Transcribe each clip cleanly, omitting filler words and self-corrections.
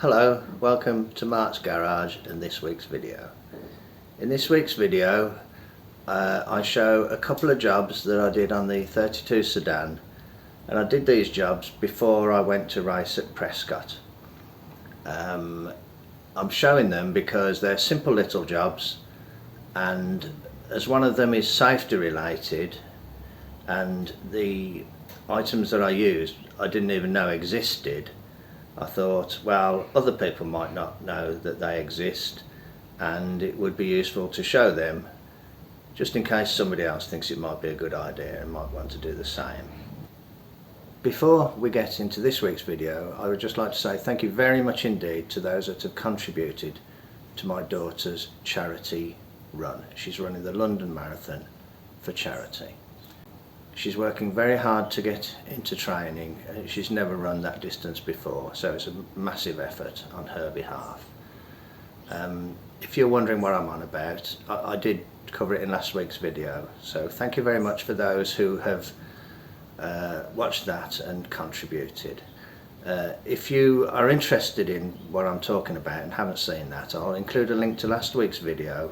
Hello, welcome to Mart's Garage and this week's video. In this week's video I show a couple of jobs that I did on the 32 Sedan, and I did these jobs before I went to race at Prescott. I'm showing them because they're simple little jobs, and as one of them is safety related and the items that I used I didn't even know existed, I thought, well, other people might not know that they exist and it would be useful to show them just in case somebody else thinks it might be a good idea and might want to do the same. Before we get into this week's video, I would just like to say thank you very much indeed to those that have contributed to my daughter's charity run. She's running the London Marathon for charity. She's working very hard to get into training. She's never run that distance before, so it's a massive effort on her behalf. If you're wondering what I'm on about, I did cover it in last week's video, so thank you very much for those who have watched that and contributed. If you are interested in what I'm talking about and haven't seen that, I'll include a link to last week's video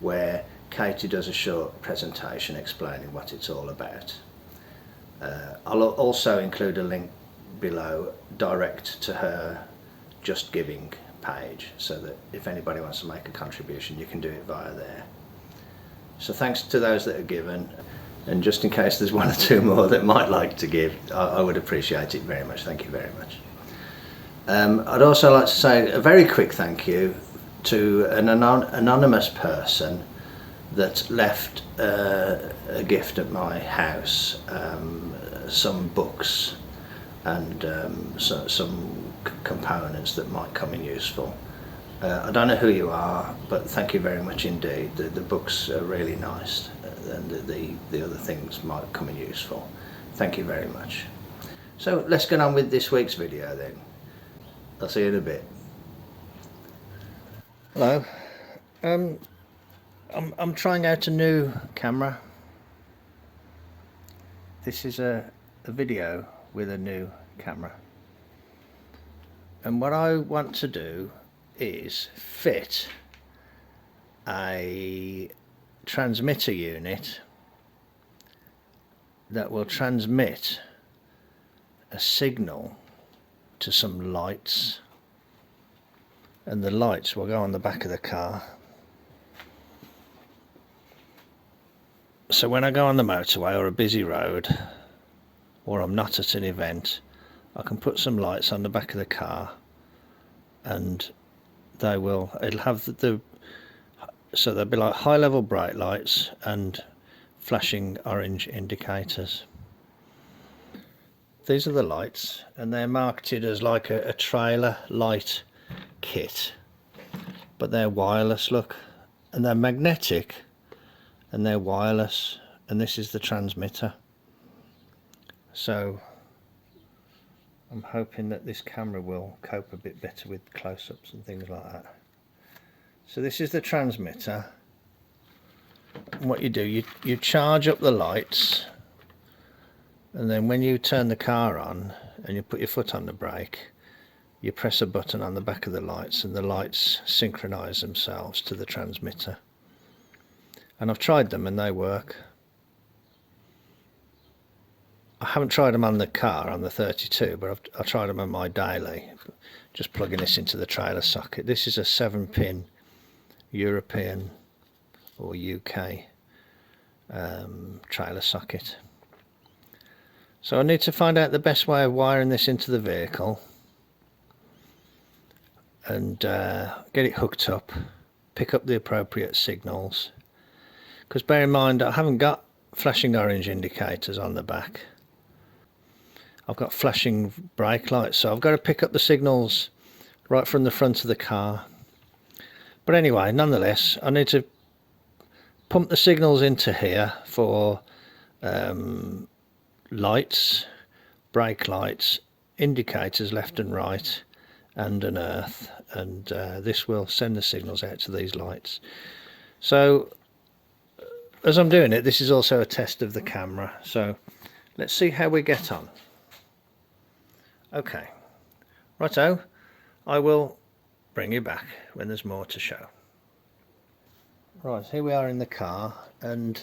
where Katie does a short presentation explaining what it's all about. I'll also include a link below direct to her Just Giving page, so that if anybody wants to make a contribution you can do it via there. So thanks to those that have given, and just in case there's one or two more that might like to give, I would appreciate it very much. Thank you very much. I'd also like to say a very quick thank you to an anonymous person that left a gift at my house, some books and some components that might come in useful. I don't know who you are, but thank you very much indeed. The books are really nice, and the other things might come in useful. Thank you very much. So let's get on with this week's video then. I'll see you in a bit. Hello. I'm trying out a new camera. This is a video with a new camera, and what I want to do is fit a transmitter unit that will transmit a signal to some lights, and the lights will go on the back of the car. So when I go on the motorway or a busy road, or I'm not at an event, I can put some lights on the back of the car, and it'll have so they'll be like high level bright lights and flashing orange indicators. These are the lights, and they're marketed as like a trailer light kit, but they're wireless, look, and they're magnetic and they're wireless, and this is the transmitter. So I'm hoping that this camera will cope a bit better with close-ups and things like that. So this is the transmitter, and what you do, you charge up the lights, and then when you turn the car on and you put your foot on the brake, you press a button on the back of the lights, and the lights synchronize themselves to the transmitter. And I've tried them and they work. I haven't tried them on the car, on the 32, but I've tried them on my daily, just plugging this into the trailer socket. This is a 7-pin European or UK trailer socket. So I need to find out the best way of wiring this into the vehicle and get it hooked up, pick up the appropriate signals. Because bear in mind, I haven't got flashing orange indicators on the back. I've got flashing brake lights, so I've got to pick up the signals right from the front of the car. But anyway, nonetheless, I need to pump the signals into here for lights, brake lights, indicators left and right, and an earth, and this will send the signals out to these lights. So as I'm doing it, this is also a test of the camera, so let's see how we get on. Okay, righto, I will bring you back when there's more to show. Right, here we are in the car, and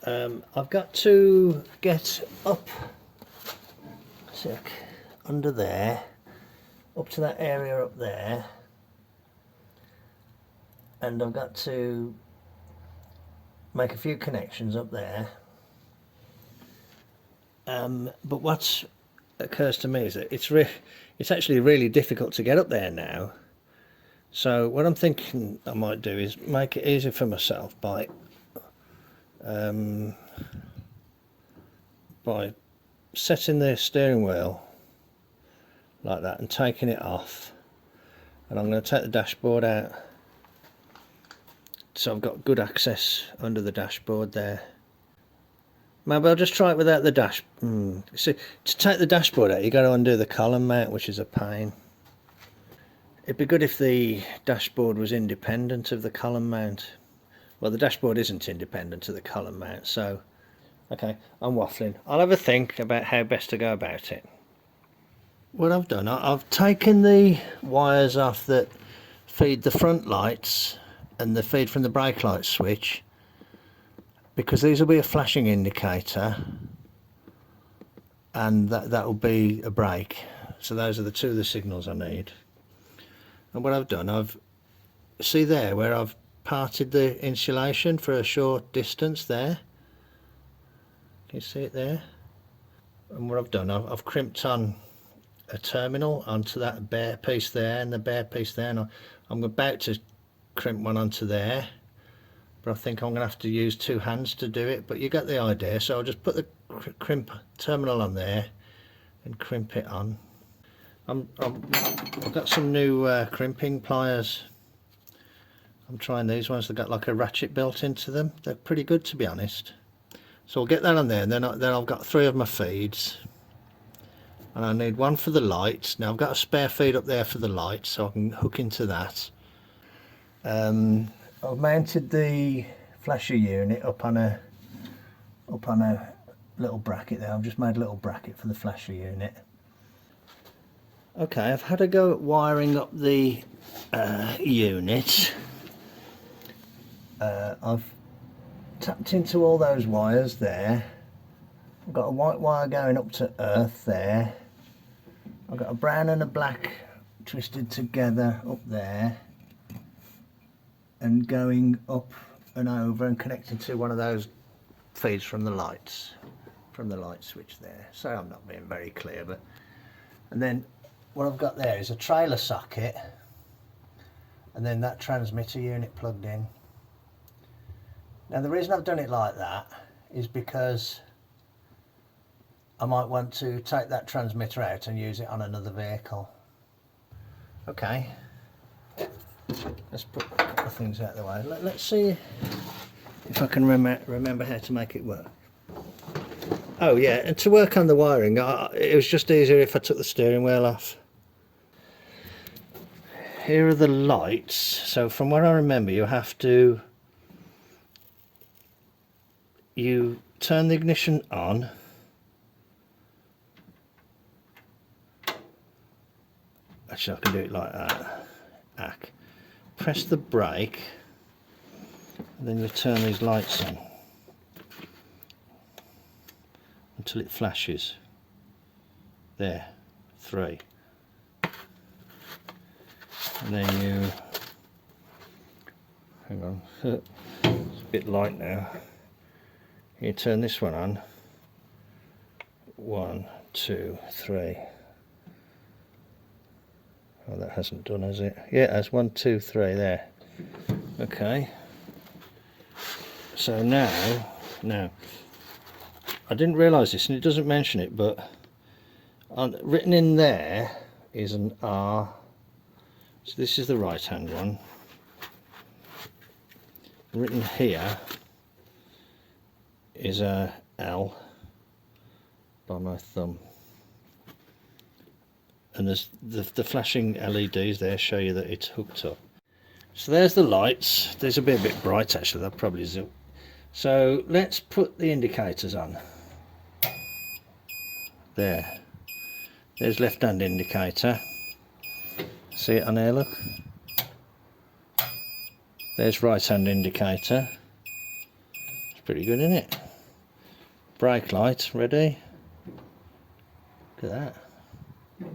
I've got to get up under there, up to that area up there, and I've got to make a few connections up there. But what occurs to me is that it's actually really difficult to get up there now. So what I'm thinking I might do is make it easier for myself by setting the steering wheel like that and taking it off, and I'm going to take the dashboard out so I've got good access under the dashboard there. Maybe I'll just try it without the dash. See, to take the dashboard out, you got to undo the column mount, which is a pain. It'd be good if the dashboard was independent of the column mount. Well, the dashboard isn't independent of the column mount, so okay, I'm waffling. I'll have a think about how best to go about it. What I've done, I've taken the wires off that feed the front lights and the feed from the brake light switch, because these will be a flashing indicator, and that will be a brake. So those are the two of the signals I need. And what I've done, see there where I've parted the insulation for a short distance there. Can you see it there? And what I've done, I've crimped on a terminal onto that bare piece there and the bare piece there, and I'm about to crimp one onto there, but I think I'm going to have to use two hands to do it, but you get the idea. So I'll just put the crimp terminal on there and crimp it on. I've got some new crimping pliers. I'm trying these ones. They've got like a ratchet built into them. They're pretty good, to be honest. So I'll get that on there, and then I've got three of my feeds, and I need one for the lights. Now I've got a spare feed up there for the lights, so I can hook into that. I've mounted the flasher unit up on a little bracket there. I've just made a little bracket for the flasher unit. Okay, I've had a go at wiring up the unit. I've tapped into all those wires there. I've got a white wire going up to earth there. I've got a brown and a black twisted together up there, and going up and over and connected to one of those feeds from the lights, from the light switch there. So I'm not being very clear, but and then what I've got there is a trailer socket, and then that transmitter unit plugged in. Now the reason I've done it like that is because I might want to take that transmitter out and use it on another vehicle. Okay, let's put a couple of things out of the way. Let's see if I can remember how to make it work. Oh yeah, and to work on the wiring, it was just easier if I took the steering wheel off. Here are the lights. So from what I remember, you turn the ignition on, actually I can do it like that, press the brake, and then you turn these lights on until it flashes. There, 3. And then you, hang on, it's a bit light now. You turn this one on. 1, 2, 3. Oh, that hasn't done, has it? Yeah, it has. 1, 2, 3 there. Okay. So now, I didn't realise this, and it doesn't mention it, but written in there is an R. So this is the right hand one. Written here is a L by my thumb, and there's the flashing LEDs there show you that it's hooked up. So there's the lights. These will be a bit bright actually, they'll probably zoom. So let's put the indicators on. There's left hand indicator, See it on there, look. There's right hand indicator. It's pretty good, isn't it? Brake light, ready? Look at that.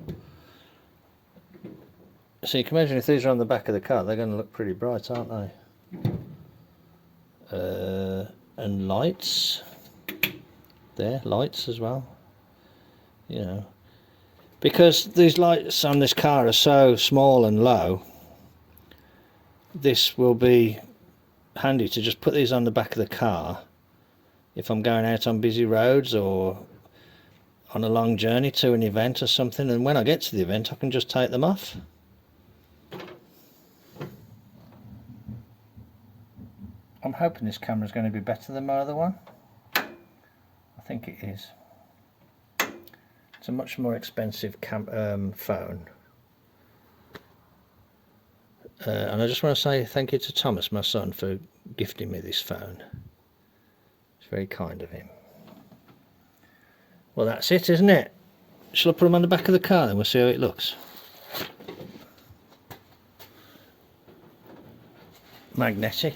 So you can imagine if these are on the back of the car, they're going to look pretty bright, aren't they? And lights. There, lights as well. You know, because these lights on this car are so small and low, this will be handy to just put these on the back of the car if I'm going out on busy roads or on a long journey to an event or something, and when I get to the event I can just take them off. I'm hoping this camera is going to be better than my other one. I think it is. It's a much more expensive phone. And I just want to say thank you to Thomas, my son, for gifting me this phone. It's very kind of him. Well, that's it, isn't it? Shall I put them on the back of the car then? We'll see how it looks. Magnetic.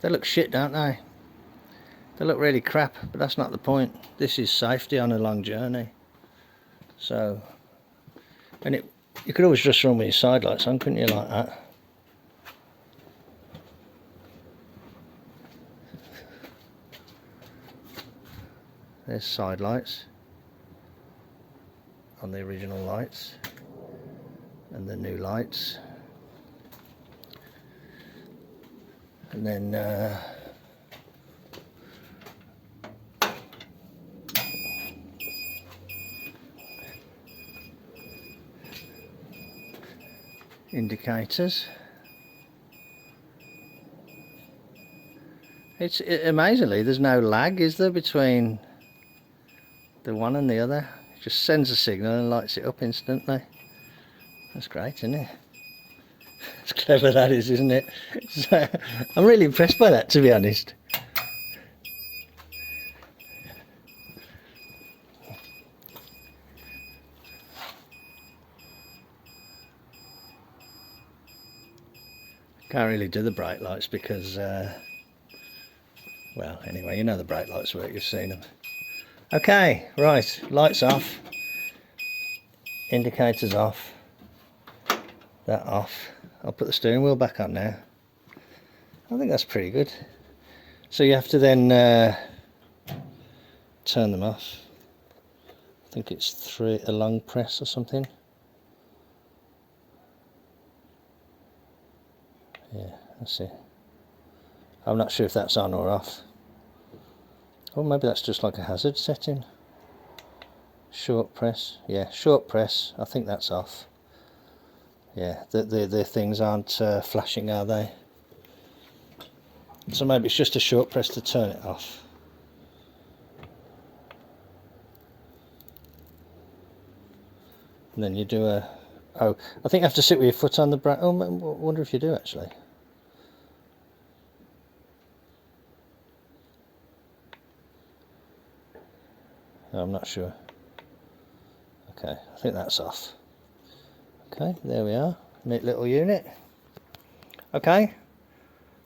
They look shit, don't they? They look really crap, but that's not the point. This is safety on a long journey. So, and you could always just run with your side lights on, couldn't you, like that? There's side lights on the original lights and the new lights. And then indicators. Amazingly, there's no lag, is there, between the one and the other? It just sends a signal and lights it up instantly. That's great, isn't it? It's clever, that is, isn't it? So, I'm really impressed by that, to be honest. Can't really do the bright lights because, well, anyway, you know the bright lights work, you've seen them. Okay, right, lights off, indicators off, that off. I'll put the steering wheel back on now. I think that's pretty good. So you have to then turn them off. I think it's a long press or something. Yeah, let's see. I'm not sure if that's on or off. Oh, maybe that's just like a hazard setting. Short press. Yeah, short press. I think that's off. Yeah, the things aren't flashing, are they? So maybe it's just a short press to turn it off. And then you do a... Oh, I think you have to sit with your foot on the brake. Oh, I wonder if you do actually. No, I'm not sure. Okay, I think that's off. Okay, there we are. Neat little unit. Okay,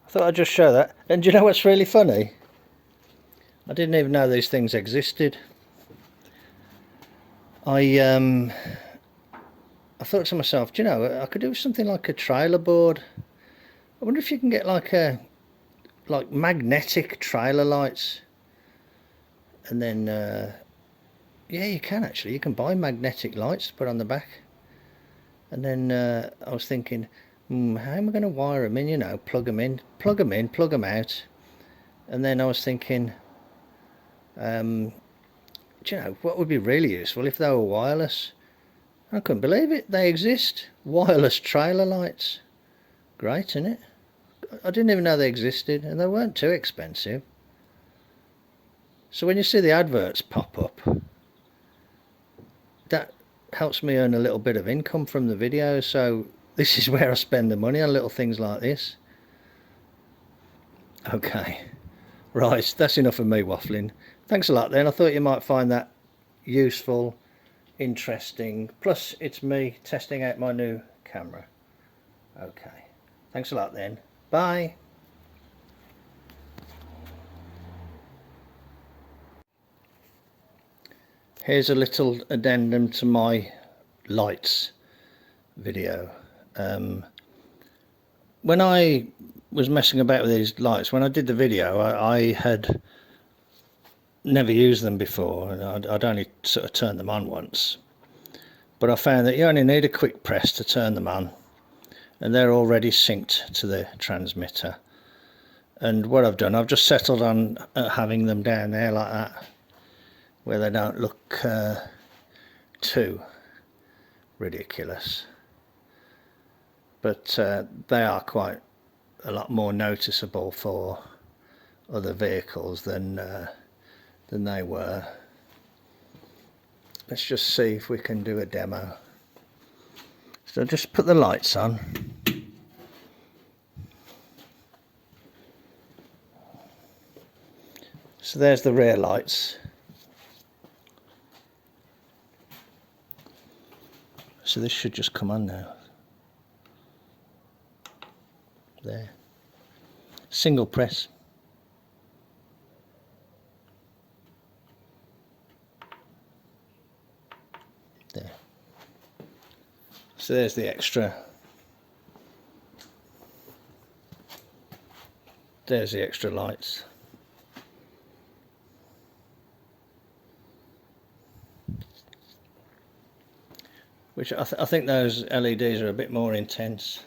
I thought I'd just show that. And do you know what's really funny? I didn't even know these things existed. I thought to myself, do you know, I could do something like a trailer board. I wonder if you can get like magnetic trailer lights. And then, yeah, you can actually. You can buy magnetic lights to put on the back. And then I was thinking, how am I going to wire them in, you know, plug them in, plug them out. And then I was thinking, do you know, what would be really useful if they were wireless? I couldn't believe it, they exist. Wireless trailer lights. Great, isn't it? I didn't even know they existed, and they weren't too expensive. So when you see the adverts pop up, that helps me earn a little bit of income from the videos. So this is where I spend the money, on little things like this. Okay, right, that's enough of me waffling. Thanks a lot then. I thought you might find that useful interesting. Plus it's me testing out my new camera. Okay, thanks a lot then. Bye. Here's a little addendum to my lights video. When I was messing about with these lights, when I did the video, I had never used them before, and I'd only sort of turned them on once. But I found that you only need a quick press to turn them on, and they're already synced to the transmitter. And what I've done, I've just settled on having them down there like that, where they don't look too ridiculous. But they are quite a lot more noticeable for other vehicles than they were. Let's just see if we can do a demo. So just put the lights on. So there's the rear lights. So this should just come on now. There. Single press. There. So there's the extra. There's the extra lights. Which I think those LEDs are a bit more intense.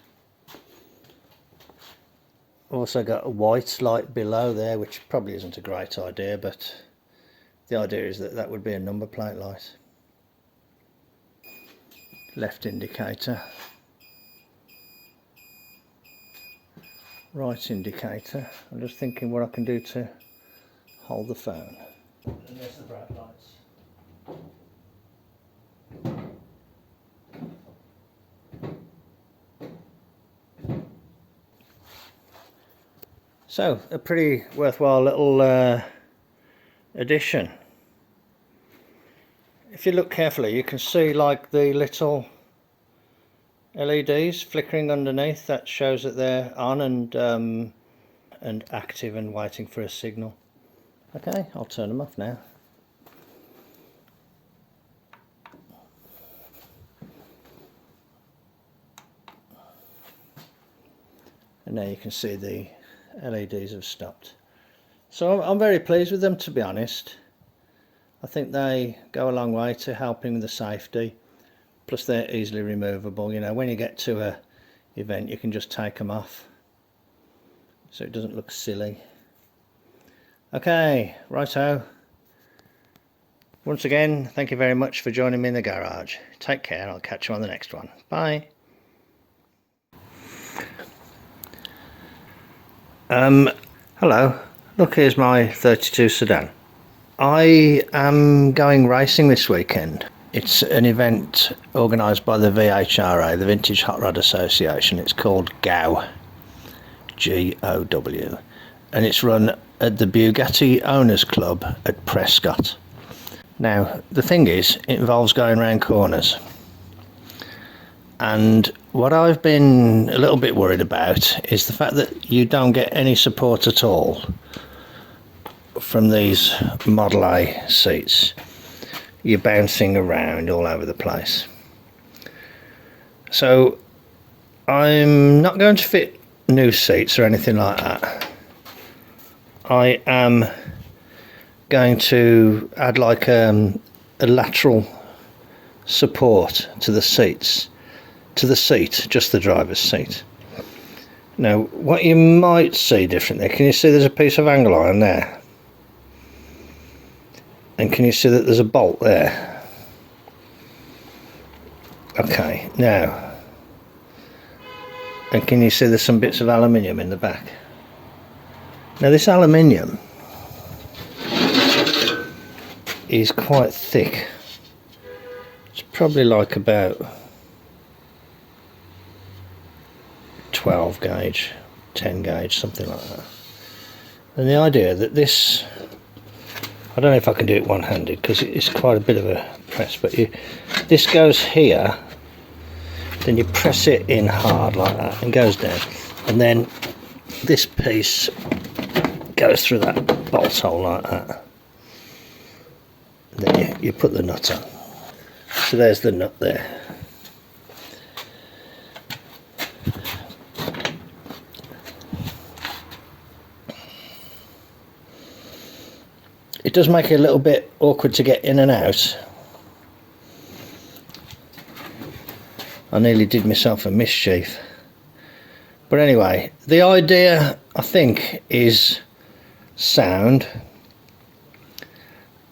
Also got a white light below there, which probably isn't a great idea, but the idea is that that would be a number plate light. Left indicator. Right indicator. I'm just thinking what I can do to hold the phone. And there's the bright lights. So, a pretty worthwhile little addition. If you look carefully, you can see like the little LEDs flickering underneath. That shows that they're on and active and waiting for a signal. Okay, I'll turn them off now. And now you can see the LEDs have stopped. So I'm very pleased with them, to be honest. I think they go a long way to helping with the safety. Plus they're easily removable. You know, when you get to a event, you can just take them off, so it doesn't look silly. Okay, righto. Once again, thank you very much for joining me in the garage. Take care. I'll catch you on the next one. Bye. Hello, look, here's my 32 Sedan. I am going racing this weekend. It's an event organised by the VHRA, the Vintage Hot Rod Association. It's called GOW, G-O-W, and it's run at the Bugatti Owners Club at Prescott. Now, the thing is, it involves going round corners. And what I've been a little bit worried about is the fact that you don't get any support at all from these Model A seats. You're bouncing around all over the place. So I'm not going to fit new seats or anything like that. I am going to add like a lateral support to the seats. To the seat, just the driver's seat. Now, what you might see differently, can you see there's a piece of angle iron there? And can you see that there's a bolt there? Okay, now, and can you see there's some bits of aluminium in the back? Now, this aluminium is quite thick. It's probably like about 12 gauge, 10 gauge, something like that. And the idea that this, I don't know if I can do it one-handed because it's quite a bit of a press, but this goes here, then you press it in hard like that and goes down, and then this piece goes through that bolt hole like that. Then you put the nut on. So there's the nut there. It does make it a little bit awkward to get in and out. I nearly did myself a mischief. But anyway, the idea, I think, is sound.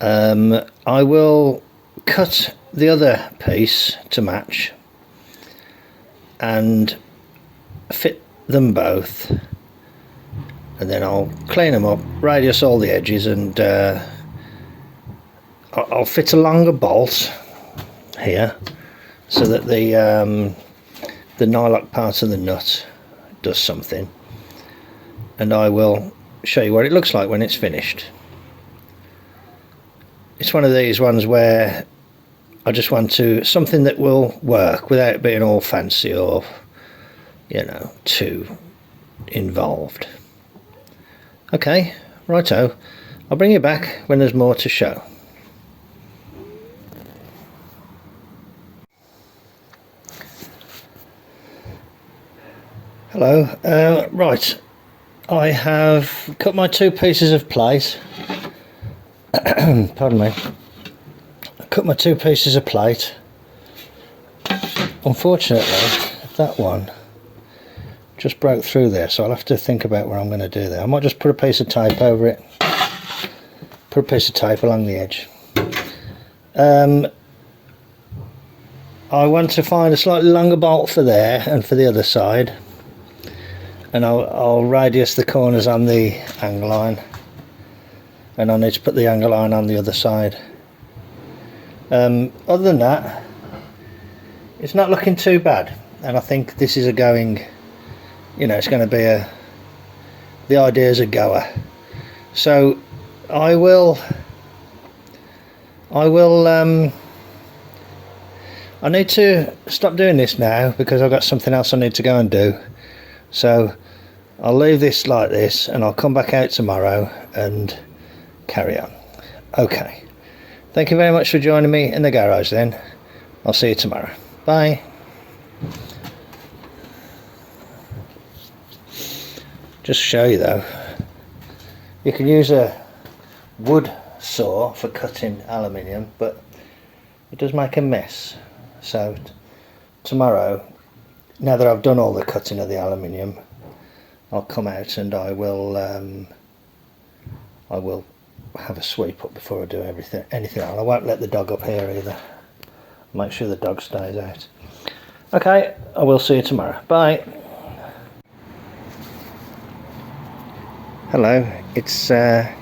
I will cut the other piece to match and fit them both, and then I'll clean them up, radius all the edges, and I'll fit a longer bolt here so that the nylock part of the nut does something, and I will show you what it looks like when it's finished. It's one of these ones where I just want something that will work without being all fancy or, you know, too involved. Okay, righto, I'll bring you back when there's more to show. Hello, right, I have cut my 2 pieces of plate. Pardon me. I cut my 2 pieces of plate. Unfortunately, that one just broke through there, so I'll have to think about what I'm going to do there. I might just put a piece of tape over it. Put a piece of tape along the edge. I want to find a slightly longer bolt for there and for the other side, and I'll radius the corners on the angle line, and I need to put the angle line on the other side. Other than that, it's not looking too bad, and I think this is a going, you know, it's going to be the idea is a goer. So I need to stop doing this now because I've got something else I need to go and do. So I'll leave this like this, and I'll come back out tomorrow and carry on. Okay, thank you very much for joining me in the garage then. I'll see you tomorrow. Bye. Just to show you though, you can use a wood saw for cutting aluminium, but it does make a mess. So tomorrow, now that I've done all the cutting of the aluminium, I'll come out and I will have a sweep up before I do anything else. I won't let the dog up here either. Make sure the dog stays out. Okay, I will see you tomorrow. Bye. Hello, it's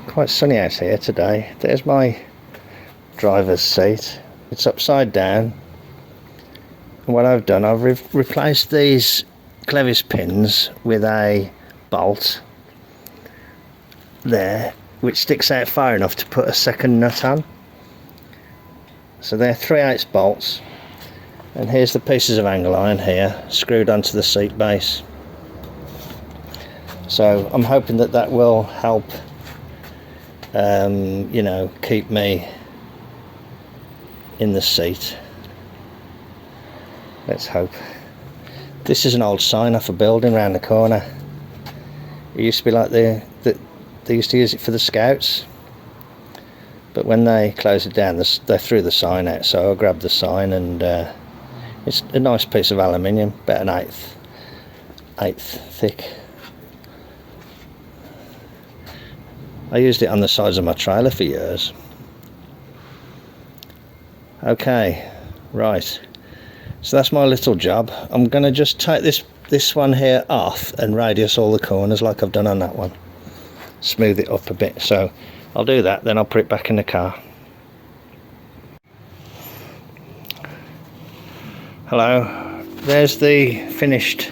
quite sunny out here today. There's my driver's seat. It's upside down. And what I've done, I've replaced these clevis pins with a bolt there, which sticks out far enough to put a second nut on. So they're 3/8 bolts, and here's the pieces of angle iron here screwed onto the seat base. So I'm hoping that will help, you know, keep me in the seat. Let's hope. This is an old sign off a building around the corner. It used to be like they used to use it for the scouts, but when they closed it down, they threw the sign out. So I grabbed the sign, and it's a nice piece of aluminium, about an eighth thick. I used it on the sides of my trailer for years. Okay, right. So that's my little job. I'm going to just take this one here off and radius all the corners like I've done on that one. Smooth it up a bit. So I'll do that, then I'll put it back in the car. Hello. There's the finished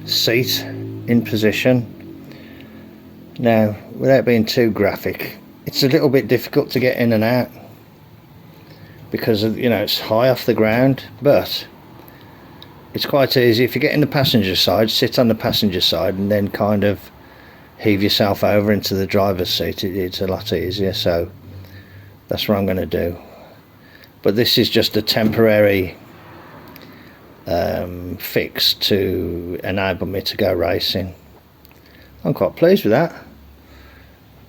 seat in position. Now, without being too graphic, it's a little bit difficult to get in and out because of, you know, it's high off the ground, but it's quite easy. If you get in the passenger side, sit on the passenger side and then kind of heave yourself over into the driver's seat. It's a lot easier, so that's what I'm going to do. But this is just a temporary fix to enable me to go racing. I'm quite pleased with that.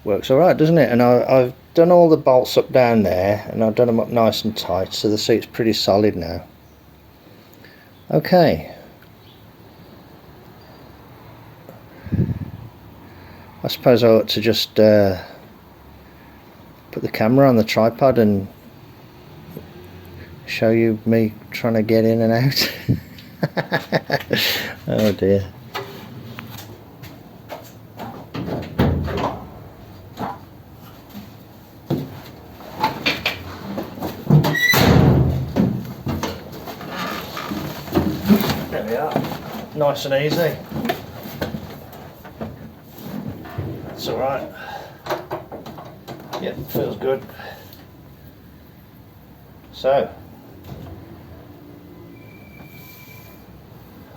Works alright, doesn't it? And I've done all the bolts up down there, and I've done them up nice and tight, so the seat's pretty solid now. Okay. I suppose I ought to just put the camera on the tripod and show you me trying to get in and out. Oh dear. There we are, nice and easy. That's alright. Yep, feels good. So,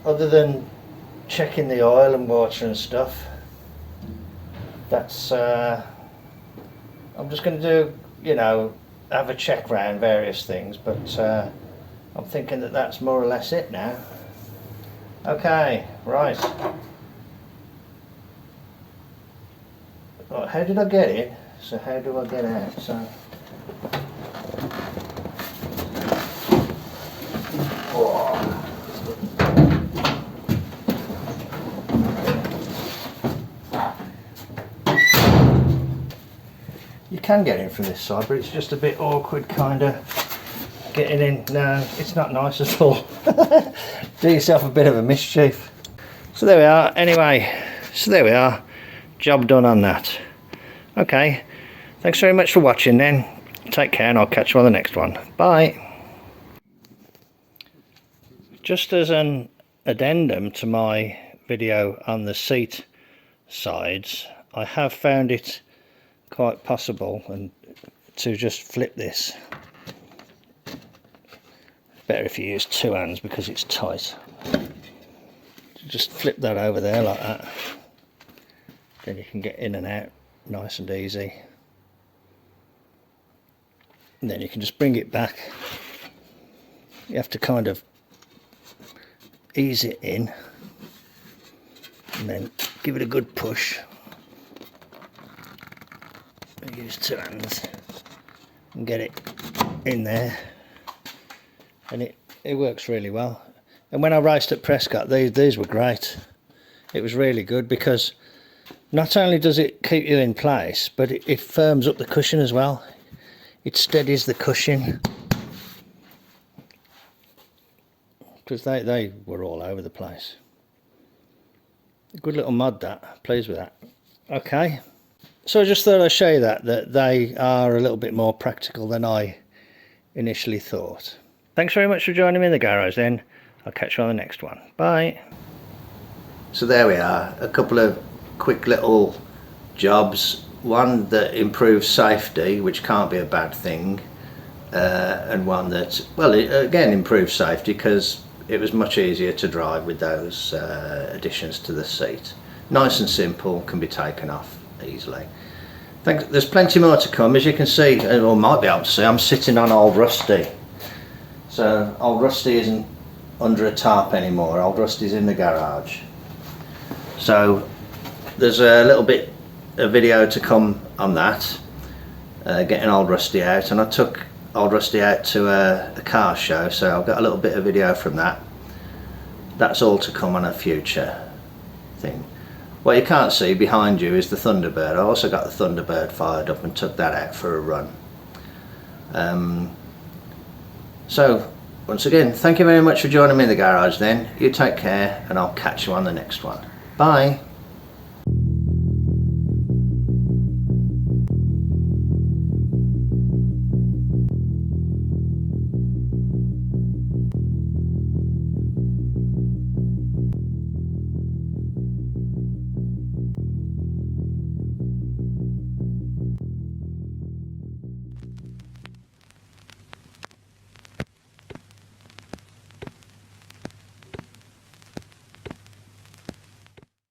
other than checking the oil and water and stuff, that's I'm just going to do, you know, have a check round various things, but I'm thinking that that's more or less it now. Okay, right. Right, how did I get in? So how do I get out? So you can get in from this side, but it's just a bit awkward kind of getting in. No, it's not nice at all. Do yourself a bit of a mischief. So there we are. Anyway, so there we are. Job done on that. Okay, thanks very much for watching then. Take care, and I'll catch you on the next one. Bye. Just as an addendum to my video on the seat sides, I have found it quite possible and to just flip this. Better if you use two hands because it's tight. Just flip that over there like that, then you can get in and out nice and easy. And then you can just bring it back. You have to kind of ease it in and then give it a good push. Use two hands and get it in there, and it works really well. And when I raced at Prescott, these were great. It was really good because not only does it keep you in place, but it firms up the cushion as well. It steadies the cushion, because they were all over the place. Good little mod, that. Pleased with that. Okay, so I just thought I'd show you that they are a little bit more practical than I initially thought. Thanks very much for joining me in the garage then. I'll catch you on the next one. Bye. So there we are, a couple of quick little jobs. One that improves safety, which can't be a bad thing, and one that, well, it again improves safety because it was much easier to drive with those additions to the seat. Nice and simple, can be taken off easily. There's plenty more to come. As you can see, or might be able to see, I'm sitting on old Rusty. So old Rusty isn't under a tarp anymore. Old Rusty's in the garage. So there's a little bit of video to come on that, getting old Rusty out, and I took old Rusty out to a car show, so I've got a little bit of video from that. That's all to come on a future thing. What you can't see behind you is the Thunderbird. I also got the Thunderbird fired up and took that out for a run. So once again, thank you very much for joining me in the garage then. You take care, and I'll catch you on the next one. Bye.